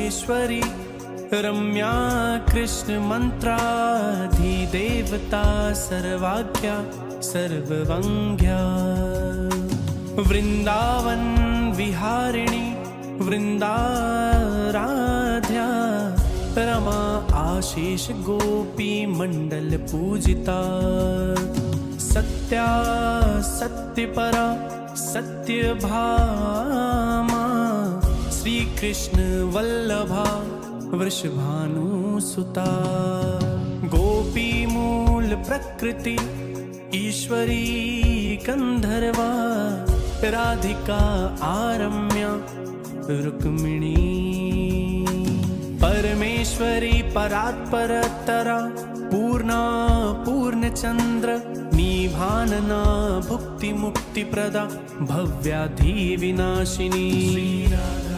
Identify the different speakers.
Speaker 1: परमेश्वरी रम्या कृष्ण मंत्राधिदेवता सर्वाज्ञा सर्ववंग्या वृंदावन विहारिणी वृंदाराध्या रमा आशीष गोपी मंडल पूजिता सत्या सत्यपरा सत्यभामा श्री कृष्ण वल्लभा वृषभानुसुता गोपी मूल प्रकृति ईश्वरी गंधर्वा राधिका आरम्या रुक्मिणी परमेश्वरी परात्परतरा पूर्णा पूर्णचंद्र निभानना भुक्ति मुक्ति प्रदा भव्याधि विनाशिनी श्री राधा